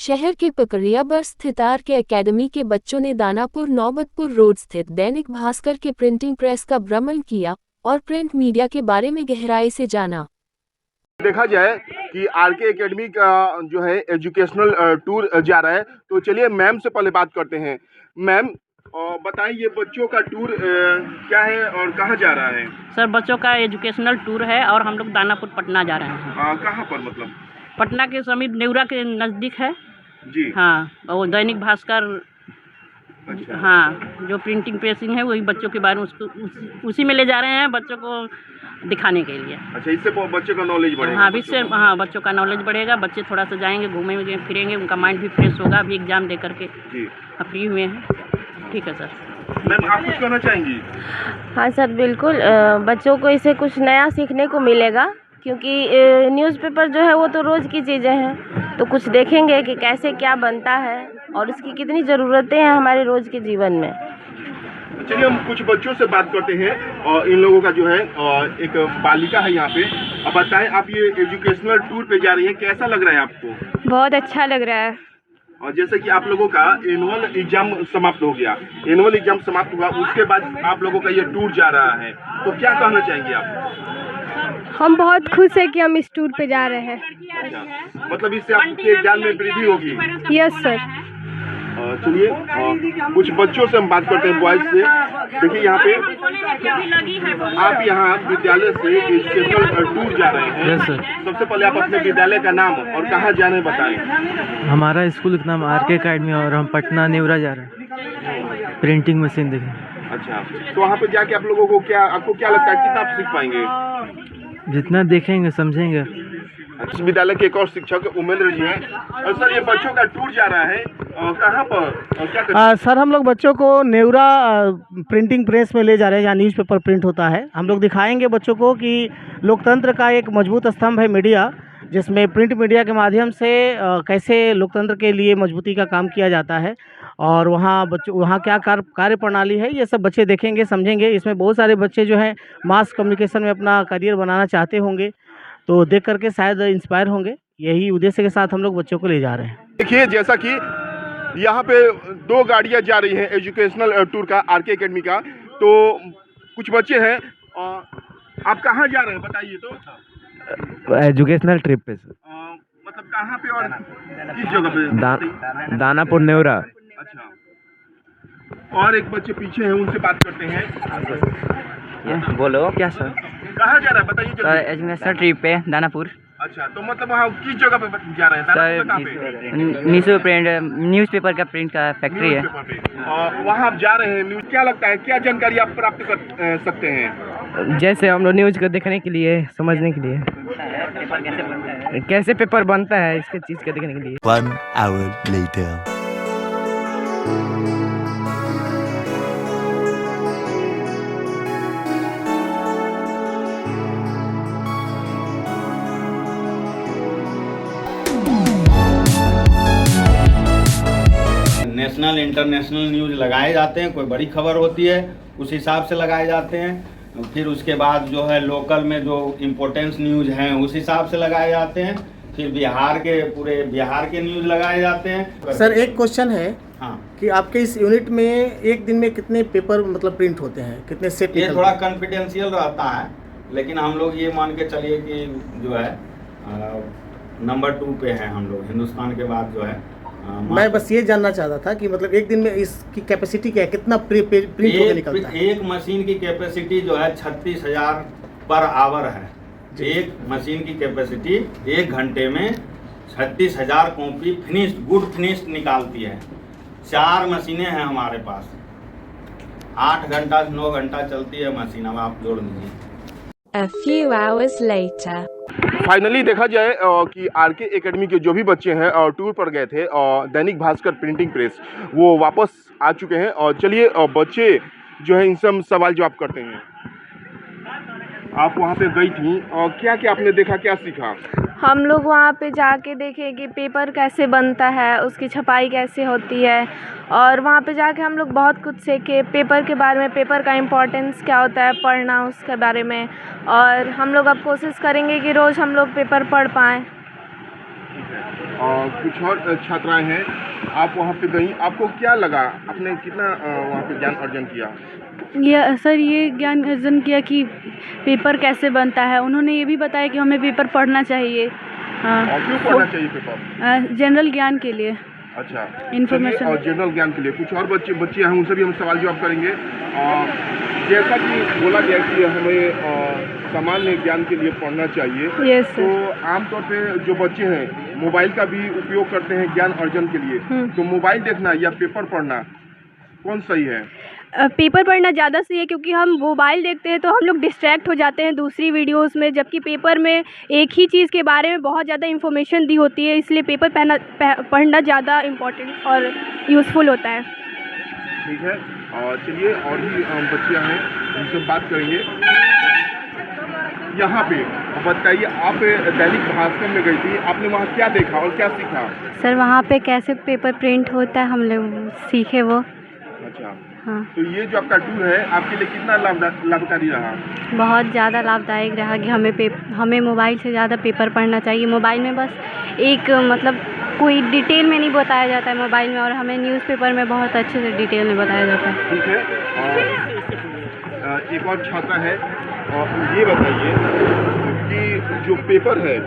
शहर के पकड़िया बर स्थित आर के एकेडमी के बच्चों ने दानापुर नौबतपुर रोड स्थित दैनिक भास्कर के प्रिंटिंग प्रेस का भ्रमण किया और प्रिंट मीडिया के बारे में गहराई से जाना। देखा जाए कि आरके एकेडमी का जो है एजुकेशनल टूर जा रहा है, तो चलिए मैम से पहले बात करते हैं। मैम बताएं, ये बच्चों का टूर क्या है और कहाँ जा रहा है? सर, बच्चों का एजुकेशनल टूर है और हम लोग दानापुर पटना जा रहे हैं। कहाँ पर मतलब? पटना के समीप नेवरा के नज़दीक है जी। हाँ, और दैनिक भास्कर। अच्छा। हाँ, जो प्रिंटिंग प्रेसिंग है वही बच्चों के बारे में उसी में ले जा रहे हैं बच्चों को दिखाने के लिए। अच्छा, इससे बच्चों का नॉलेज बढ़ेगा? हाँ, इससे हाँ बच्चों का नॉलेज बढ़ेगा। बच्चे थोड़ा सा जाएंगे, घूमेंगे फिरेंगे, उनका माइंड भी फ्रेश होगा। अभी एग्ज़ाम दे करके फ्री हुए हैं। ठीक है सर। मैम, आप कुछ कहना चाहेंगी? हाँ सर, बिल्कुल। बच्चों को इससे कुछ नया सीखने को मिलेगा, क्योंकि न्यूज़पेपर जो है वो तो रोज़ की चीज़ें हैं, तो कुछ देखेंगे कि कैसे क्या बनता है और उसकी कितनी ज़रूरतें हैं हमारे रोज़ के जीवन में। चलिए हम कुछ बच्चों से बात करते हैं। और इन लोगों का जो है एक बालिका है यहाँ पे। अब बताएं, आप ये एजुकेशनल टूर पे जा रही हैं, कैसा लग रहा है आपको? बहुत अच्छा लग रहा है। और जैसे कि आप लोगों का एनुअल एग्जाम समाप्त हो गया, एनुअल एग्जाम समाप्त हुआ, उसके बाद आप लोगों का ये टूर जा रहा है, तो क्या कहना चाहेंगे आप? हम बहुत खुश हैं कि हम इस टूर पे जा रहे हैं। अच्छा, मतलब इससे आपके ज्ञान में वृद्धि होगी? Yes sir. चलिए कुछ बच्चों से हम बात करते हैं, बॉयज से। देखिए यहाँ पे आप यहाँ विद्यालय से एजुकेशनल टूर जा रहे हैं। Yes sir. सबसे पहले आप अपने विद्यालय का नाम और कहाँ जाने बताएं। हमारा स्कूल का नाम आरके एकेडमी और हम पटना नेवरा जा रहे हैं प्रिंटिंग मशीन देखें। अच्छा, तो वहाँ पे जाके आप लोगों को आपको क्या लगता है, कितना आप सीख पाएंगे? जितना देखेंगे समझेंगे। इस विद्यालय के एक और शिक्षक उमेंद्र जी हैं। और सर, ये बच्चों का टूर जा रहा है, कहाँ पर और क्या सर, हम लोग बच्चों को नेवरा प्रिंटिंग प्रेस में ले जा रहे हैं, जहाँ न्यूज़पेपर प्रिंट होता है। हम लोग दिखाएंगे बच्चों को कि लोकतंत्र का एक मजबूत स्तंभ है मीडिया, जिसमें प्रिंट मीडिया के माध्यम से कैसे लोकतंत्र के लिए मजबूती का काम किया जाता है और वहाँ क्या कार्य प्रणाली है, ये सब बच्चे देखेंगे समझेंगे। इसमें बहुत सारे बच्चे जो हैं मास कम्युनिकेशन में अपना करियर बनाना चाहते होंगे, तो देख करके शायद इंस्पायर होंगे। यही उद्देश्य के साथ हम लोग बच्चों को ले जा रहे हैं। देखिए, जैसा कि यहाँ पे 2 गाड़ियाँ जा रही हैं एजुकेशनल टूर का, आरके एकेडमी का, तो कुछ बच्चे हैं। आप कहाँ जा रहे हैं बताइए तो? एजुकेशनल ट्रिप पे सर। मतलब कहाँ पे और किस जगह पे? दानापुर नेवरा। अच्छा, और एक बच्चे पीछे हैं, उनसे बात करते हैं। बोलो क्या सर? कहाँ जा रहा है बताइए सर, एजुकेशनल ट्रिप पे दानापुर। अच्छा, तो मतलब वहाँ किस जगह पे जा रहे हैं? सर, न्यूज़पेपर का प्रिंट का फैक्ट्री है। वहाँ आप जा रहे हैं, क्या लगता है, क्या जानकारी आप प्राप्त कर सकते हैं? जैसे हम लोग न्यूज़ को देखने के लिए, समझने के लिए, कैसे पेपर बनता है इसके चीज़ को देखने के लिए। 1 hour later. National international news लगाए जाते हैं, कोई बड़ी खबर होती है उस हिसाब से लगाए जाते हैं। फिर उसके बाद जो है लोकल में जो इम्पोर्टेंस न्यूज़ हैं उस हिसाब से लगाए जाते हैं। फिर पूरे बिहार के न्यूज़ लगाए जाते हैं। सर, एक क्वेश्चन है। हाँ, कि आपके इस यूनिट में एक दिन में कितने पेपर मतलब प्रिंट होते हैं, कितने सेट? ये थोड़ा कॉन्फिडेंशियल रहता है, लेकिन हम लोग ये मान के चलिए कि जो है नंबर 2 पे हैं हम लोग हिंदुस्तान के बाद जो है। मैं बस ये जानना चाहता था कि मतलब एक दिन में इसकी कैपेसिटी क्या है, कितना प्रिंट होकर निकलता है? एक मशीन की कैपेसिटी जो है 36,000 पर आवर है। एक मशीन की कैपेसिटी 1 घंटे में 36,000 कॉपी गुड फिनिश्ड निकालती है। 4 मशीनें हैं हमारे पास, 8 घंटा 9 घंटा चलती है मशीन। अब आप जोड़ दीजिए। A few hours later. Finally देखा जाए कि आरके एकेडमी के जो भी बच्चे हैं टूर पर गए थे दैनिक भास्कर प्रिंटिंग प्रेस, वो वापस आ चुके हैं। और चलिए बच्चे जो है इनसे हम सवाल जवाब करते हैं। आप वहाँ पे गई थी और क्या क्या आपने देखा, क्या सीखा? हम लोग वहाँ पे जाके देखे कि पेपर कैसे बनता है, उसकी छपाई कैसे होती है, और वहाँ पे जाके हम लोग बहुत कुछ सीखे पेपर के बारे में, पेपर का इम्पोर्टेंस क्या होता है, पढ़ना उसके बारे में। और हम लोग अब कोशिश करेंगे कि रोज़ हम लोग पेपर पढ़ पाएँ। ठीक है। और कुछ और छात्राएं हैं, आप वहाँ पे गई, आपको क्या लगा, आपने कितना वहाँ पे ज्ञान अर्जन किया? ये सर ये ज्ञान अर्जन किया कि पेपर कैसे बनता है। उन्होंने ये भी बताया कि हमें पेपर पढ़ना चाहिए। और क्यों पढ़ना चाहिए पेपर? जनरल ज्ञान के लिए। अच्छा, इन्फॉर्मेशन और जनरल ज्ञान के लिए कुछ और बच्चे हैं, उनसे भी हम सवाल जवाब करेंगे। जैसा कि बोला गया कि हमें सामान्य ज्ञान के लिए पढ़ना चाहिए, यस तो सर। आमतौर पे जो बच्चे हैं मोबाइल का भी उपयोग करते हैं ज्ञान अर्जन के लिए, तो मोबाइल देखना या पेपर पढ़ना कौन सही है? पेपर पढ़ना ज़्यादा सही है, क्योंकि हम मोबाइल देखते हैं तो हम लोग डिस्ट्रैक्ट हो जाते हैं दूसरी वीडियोस में, जबकि पेपर में एक ही चीज़ के बारे में बहुत ज़्यादा इन्फॉर्मेशन दी होती है, इसलिए पेपर पढ़ना ज़्यादा इम्पोर्टेंट और यूज़फुल होता है। ठीक है, और चलिए और भी बच्चियाँ हैं, उनसे बात करेंगे। यहाँ पे बताइए, आप दैनिक भास्कर में गई थी, आपने वहाँ क्या देखा और क्या सीखा? सर वहाँ पे कैसे पेपर प्रिंट होता है हम लोग सीखे वो। अच्छा, हाँ, तो ये जो आपका टूर है आपके लिए कितना लाभकारी रहा? बहुत ज़्यादा लाभदायक रहा कि हमें मोबाइल से ज़्यादा पेपर पढ़ना चाहिए। मोबाइल में बस एक मतलब कोई डिटेल में नहीं बताया जाता है मोबाइल में, और हमें न्यूज़पेपर में बहुत अच्छे से डिटेल में बताया जाता है। ठीक है, और एक और छात्रा है, और ये बताइए कि जो पेपर है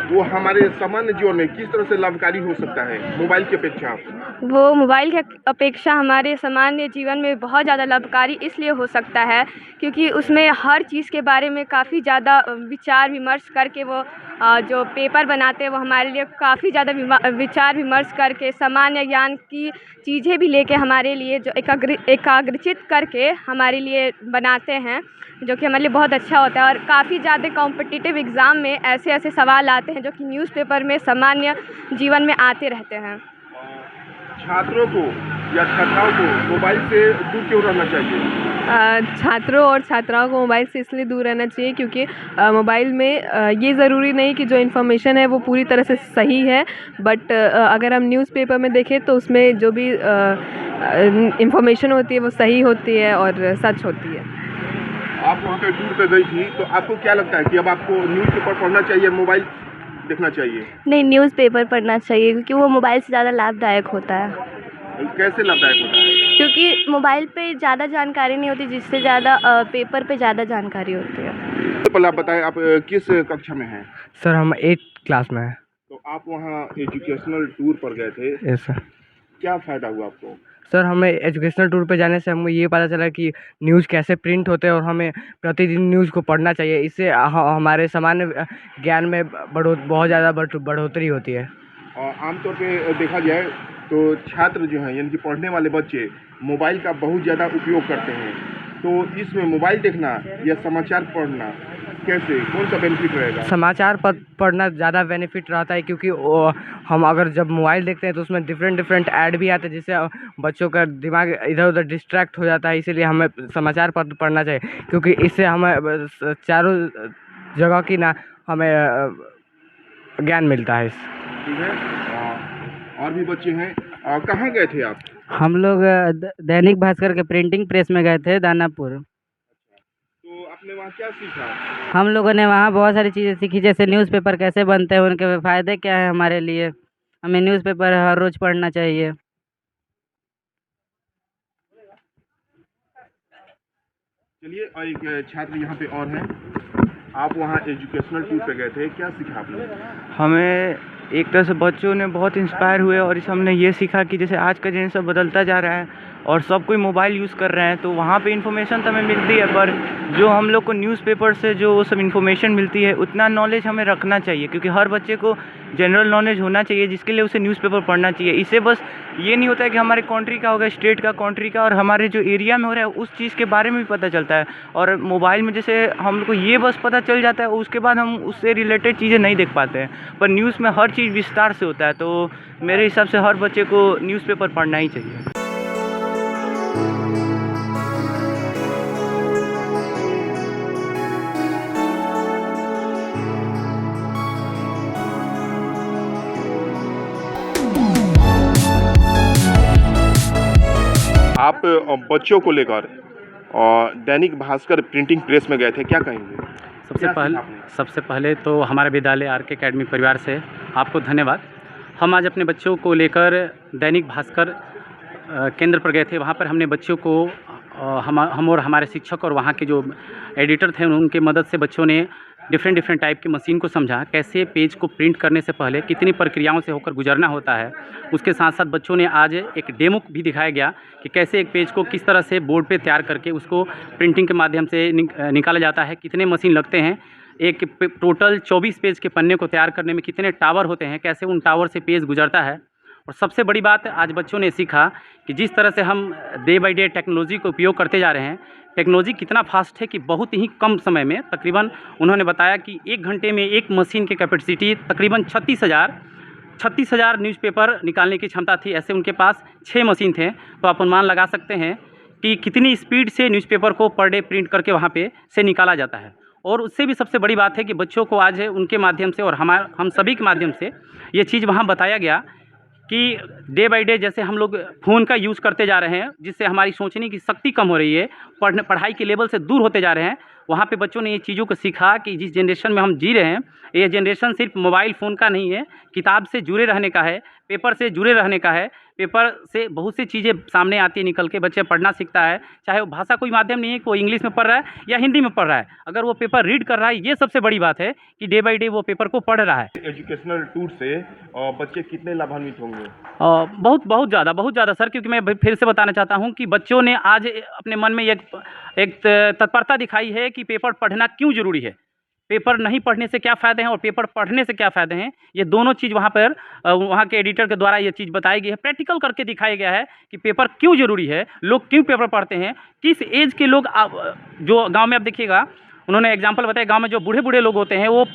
वो हमारे सामान्य जीवन में किस तरह से लाभकारी हो सकता है मोबाइल की अपेक्षा? वो मोबाइल की अपेक्षा हमारे सामान्य जीवन में बहुत ज़्यादा लाभकारी इसलिए हो सकता है क्योंकि उसमें हर चीज़ के बारे में काफ़ी ज़्यादा विचार विमर्श करके वो जो पेपर बनाते हैं वो हमारे लिए काफ़ी ज़्यादा विचार विमर्श करके सामान्य ज्ञान की चीज़ें भी लेके हमारे लिए जो एकाग्रचित करके हमारे लिए बनाते हैं, जो कि हमारे लिए बहुत अच्छा होता है। और काफ़ी ज़्यादा कॉम्पिटिटिव एग्ज़ाम में ऐसे ऐसे सवाल आते हैं जो कि न्यूज़पेपर में सामान्य जीवन में आते रहते हैं। छात्रों को या छात्राओं को मोबाइल से दूर क्यों रहना चाहिए? छात्रों और छात्राओं को मोबाइल से इसलिए दूर रहना चाहिए क्योंकि मोबाइल में ये ज़रूरी नहीं कि जो इन्फॉर्मेशन है वो पूरी तरह से सही है, बट अगर हम न्यूज़पेपर में देखें तो उसमें जो भी इन्फॉर्मेशन होती है वो सही होती है और सच होती है। आप वहाँ पे टूर पे गई थी, तो आपको क्या लगता है कि अब आपको न्यूज़पेपर पढ़ना चाहिए, मोबाइल देखना चाहिए? नहीं, न्यूज़पेपर पढ़ना चाहिए क्योंकि वो मोबाइल से ज़्यादा लाभदायक होता है। कैसे लाभदायक होता है? क्योंकि मोबाइल पे ज़्यादा जानकारी नहीं होती, जिससे ज़्यादा पेपर पे ज़्यादा जानकारी होती है। तो पहले आप बताएं, आप किस कक्षा में हैं? सर हम 8th क्लास में हैं। तो आप वहाँ एजुकेशनल टूर पर गए थे, यस सर। क्या फ़ायदा हुआ आपको? सर हमें एजुकेशनल टूर पे जाने से हमको ये पता चला कि न्यूज़ कैसे प्रिंट होते हैं और हमें प्रतिदिन न्यूज़ को पढ़ना चाहिए। इससे हमारे सामान्य ज्ञान में बहुत ज़्यादा बढ़ोतरी होती है। और आमतौर पे देखा जाए तो छात्र जो हैं यानी कि पढ़ने वाले बच्चे मोबाइल का बहुत ज़्यादा उपयोग करते हैं, तो इसमें मोबाइल देखना या समाचार पढ़ना कैसे, कौन सा बेनिफिट रहेगा? समाचार पढ़ना ज़्यादा बेनिफिट रहता है क्योंकि हम अगर जब मोबाइल देखते हैं तो उसमें डिफरेंट ऐड भी आते हैं, जिससे बच्चों का दिमाग इधर उधर डिस्ट्रैक्ट हो जाता है। इसीलिए हमें समाचार पढ़ना चाहिए क्योंकि इससे हमें चारों जगह की ना हमें ज्ञान मिलता है। ठीक है, और भी बच्चे हैं, कहाँ गए थे आप? हम लोग दैनिक भास्कर के प्रिंटिंग प्रेस में गए थे, दानापुर। तो आपने वहाँ क्या सीखा? हम लोगों ने वहाँ बहुत सारी चीज़ें सीखी, जैसे न्यूज़पेपर कैसे बनते हैं, उनके फ़ायदे क्या है हमारे लिए, हमें न्यूज़पेपर हर रोज़ पढ़ना चाहिए। चलिए, और एक छात्र यहाँ पे और हैं, आप वहाँ एजुकेशनल टूर पे गए थे, क्या सीखा आपने? हमें एक तरह से बच्चों ने बहुत इंस्पायर हुए और इस हमने ये सीखा कि जैसे आज का जनरेशन बदलता जा रहा है और सब कोई मोबाइल यूज़ कर रहे हैं, तो वहाँ पे इन्फॉर्मेशन तो हमें मिलती है, पर जो हम लोग को न्यूज़पेपर से जो वो सब इन्फॉर्मेशन मिलती है उतना नॉलेज हमें रखना चाहिए क्योंकि हर बच्चे को जनरल नॉलेज होना चाहिए, जिसके लिए उसे न्यूज़पेपर पढ़ना चाहिए। इससे बस ये नहीं होता है कि हमारे कंट्री का होगा, स्टेट का, कंट्री का, और हमारे जो एरिया में हो रहा है उस चीज़ के बारे में भी पता चलता है। और मोबाइल में जैसे हम लोग को ये बस पता चल जाता है, उसके बाद हम उससे रिलेटेड चीज़ें नहीं देख पाते हैं, पर न्यूज़ में हर चीज़ विस्तार से होता है। तो मेरे हिसाब से हर बच्चे को न्यूज़पेपर पढ़ना ही चाहिए। आप बच्चों को लेकर दैनिक भास्कर प्रिंटिंग प्रेस में गए थे, क्या कहेंगे? सबसे पहले तो हमारे विद्यालय आर के अकेडमी परिवार से आपको धन्यवाद। हम आज अपने बच्चों को लेकर दैनिक भास्कर केंद्र पर गए थे। वहाँ पर हमने बच्चों को हम और हमारे शिक्षक और वहाँ के जो एडिटर थे उनके मदद से बच्चों ने डिफरेंट टाइप की मशीन को समझा, कैसे पेज को प्रिंट करने से पहले कितनी प्रक्रियाओं से होकर गुजरना होता है। उसके साथ साथ बच्चों ने आज एक डेमो भी दिखाया गया कि कैसे एक पेज को किस तरह से बोर्ड पे तैयार करके उसको प्रिंटिंग के माध्यम से निकाला जाता है, कितने मशीन लगते हैं, एक टोटल 24 पेज के पन्ने को तैयार करने में कितने टावर होते हैं, कैसे उन टावर से पेज गुजरता है। और सबसे बड़ी बात आज बच्चों ने सीखा कि जिस तरह से हम डे बाय डे टेक्नोलॉजी का उपयोग करते जा रहे हैं, टेक्नोलॉजी कितना फास्ट है कि बहुत ही कम समय में तकरीबन उन्होंने बताया कि 1 घंटे में एक मशीन की कैपेसिटी तकरीबन 36,000 न्यूज़पेपर निकालने की क्षमता थी। ऐसे उनके पास 6 मशीन थे। तो आप अनुमान लगा सकते हैं कि कितनी स्पीड से न्यूज़पेपर को पर डे प्रिंट करके वहाँ पे से निकाला जाता है। और उससे भी सबसे बड़ी बात है कि बच्चों को आज उनके माध्यम से और हम सभी के माध्यम से ये चीज़ वहाँ बताया गया कि डे बाय डे जैसे हम लोग फ़ोन का यूज़ करते जा रहे हैं, जिससे हमारी सोचने की शक्ति कम हो रही है, पढ़ाई के लेवल से दूर होते जा रहे हैं। वहाँ पे बच्चों ने ये चीज़ों को सीखा कि जिस जनरेशन में हम जी रहे हैं, ये जनरेशन सिर्फ मोबाइल फ़ोन का नहीं है, किताब से जुड़े रहने का है, पेपर से जुड़े रहने का है। पेपर से बहुत सी चीज़ें सामने आती है निकल के, बच्चे पढ़ना सीखता है, चाहे वो भाषा कोई माध्यम नहीं है कि वो इंग्लिश में पढ़ रहा है या हिंदी में पढ़ रहा है, अगर वो पेपर रीड कर रहा है, ये सबसे बड़ी बात है कि डे बाय डे वो पेपर को पढ़ रहा है। एजुकेशनल टूर से बच्चे कितने लाभान्वित होंगे? बहुत ज़्यादा सर, क्योंकि मैं फिर से बताना चाहता हूँ कि बच्चों ने आज अपने मन में एक तत्परता दिखाई है कि पेपर पढ़ना क्यों ज़रूरी है, पेपर नहीं पढ़ने से क्या फ़ायदे हैं और पेपर पढ़ने से क्या फ़ायदे हैं। ये दोनों चीज़ वहाँ के एडिटर के द्वारा ये चीज़ बताई गई है, प्रैक्टिकल करके दिखाया गया है कि पेपर क्यों ज़रूरी है, लोग क्यों पेपर पढ़ते हैं, किस एज के लोग जो गांव में आप देखिएगा, उन्होंने एग्जांपल बताया, गांव में जो बूढ़े लोग होते हैं वो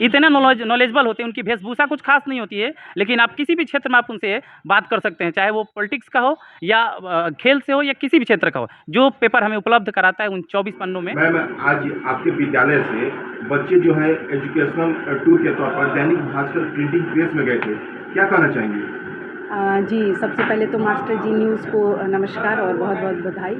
इतने नॉलेजेबल होते हैं, उनकी वेशभूषा कुछ खास नहीं होती है, लेकिन आप किसी भी क्षेत्र में आप उनसे बात कर सकते हैं, चाहे वो पॉलिटिक्स का हो या खेल से हो या किसी भी क्षेत्र का हो, जो पेपर हमें उपलब्ध कराता है उन 24 पन्नों में। मैम, आज आपके विद्यालय से बच्चे जो है एजुकेशनल टूर के तौर पर दैनिक भास्कर प्रिंटिंग प्रेस में गए थे, क्या कहना चाहेंगे? जी, सबसे पहले तो मास्टर जी न्यूज़ को नमस्कार और बहुत बहुत बधाई।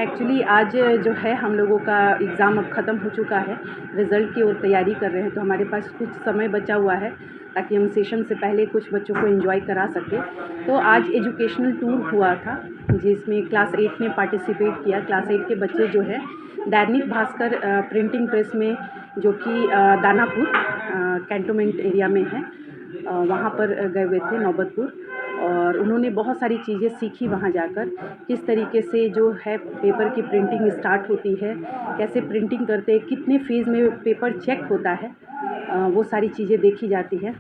एक्चुअली आज जो है हम लोगों का एग्ज़ाम अब ख़त्म हो चुका है, रिज़ल्ट की ओर तैयारी कर रहे हैं, तो हमारे पास कुछ समय बचा हुआ है ताकि हम सेशन से पहले कुछ बच्चों को एंजॉय करा सकें। तो आज एजुकेशनल टूर हुआ था जिसमें क्लास 8 ने पार्टिसिपेट किया। क्लास 8 के बच्चे जो है दैनिक भास्कर प्रिंटिंग प्रेस में, जो कि दानापुर कैंटोनमेंट एरिया में है, वहाँ पर गए हुए थे, नौबतपुर, और उन्होंने बहुत सारी चीज़ें सीखी वहाँ जाकर, किस तरीके से जो है पेपर की प्रिंटिंग स्टार्ट होती है, कैसे प्रिंटिंग करते हैं, कितने फेज़ में पेपर चेक होता है, वो सारी चीज़ें देखी जाती है।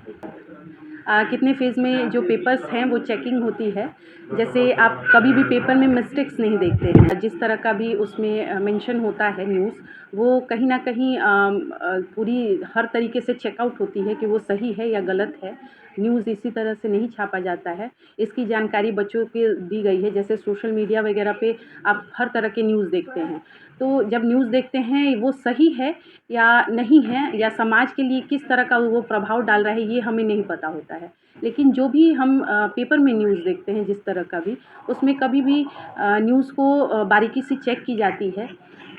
कितने फेज़ में जो पेपर्स हैं वो चेकिंग होती है, जैसे आप कभी भी पेपर में मिस्टेक्स नहीं देखते हैं, जिस तरह का भी उसमें मेंशन होता है न्यूज़, वो कहीं ना कहीं पूरी हर तरीके से चेकआउट होती है कि वो सही है या गलत है। न्यूज़ इसी तरह से नहीं छापा जाता है, इसकी जानकारी बच्चों को दी गई है। जैसे सोशल मीडिया वगैरह पे आप हर तरह के न्यूज़ देखते हैं, तो जब न्यूज़ देखते हैं वो सही है या नहीं है, या समाज के लिए किस तरह का वो प्रभाव डाल रहा है, ये हमें नहीं पता होता है। लेकिन जो भी हम पेपर में न्यूज़ देखते हैं जिस तरह का भी, उसमें कभी भी न्यूज़ को बारीकी से चेक की जाती है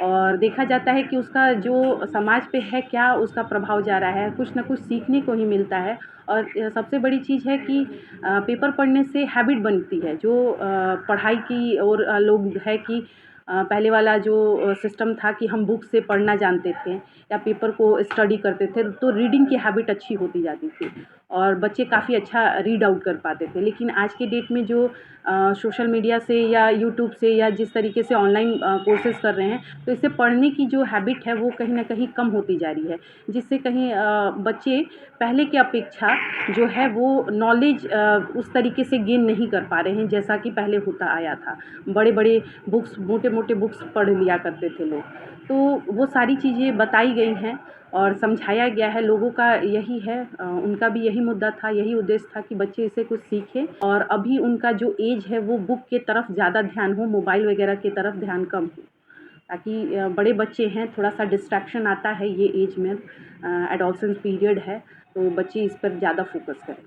और देखा जाता है कि उसका जो समाज पे है क्या उसका प्रभाव जा रहा है, कुछ ना कुछ सीखने को ही मिलता है। और सबसे बड़ी चीज़ है कि पेपर पढ़ने से हैबिट बनती है, जो पढ़ाई की और लोग है कि पहले वाला जो सिस्टम था कि हम बुक से पढ़ना जानते थे या पेपर को स्टडी करते थे, तो रीडिंग की हैबिट अच्छी होती जाती थी और बच्चे काफ़ी अच्छा रीड आउट कर पाते थे। लेकिन आज के डेट में जो सोशल मीडिया से या यूट्यूब से या जिस तरीके से ऑनलाइन कोर्सेज़ कर रहे हैं, तो इससे पढ़ने की जो हैबिट है वो कहीं ना कहीं कम होती जा रही है, जिससे कहीं बच्चे पहले की अपेक्षा जो है वो नॉलेज उस तरीके से गेन नहीं कर पा रहे हैं जैसा कि पहले होता आया था। बड़े बड़े बुक्स, मोटे मोटे बुक्स पढ़ लिया करते थे लोग, तो वो सारी चीज़ें बताई गई हैं और समझाया गया है। लोगों का यही है, उनका भी यही मुद्दा था, यही उद्देश्य था कि बच्चे इसे कुछ सीखें। और अभी उनका जो एज है वो बुक के तरफ ज़्यादा ध्यान हो, मोबाइल वगैरह की तरफ ध्यान कम हो, ताकि बड़े बच्चे हैं, थोड़ा सा डिस्ट्रैक्शन आता है ये एज में, एडोलसेंस पीरियड है, तो बच्चे इस पर ज़्यादा फोकस करें।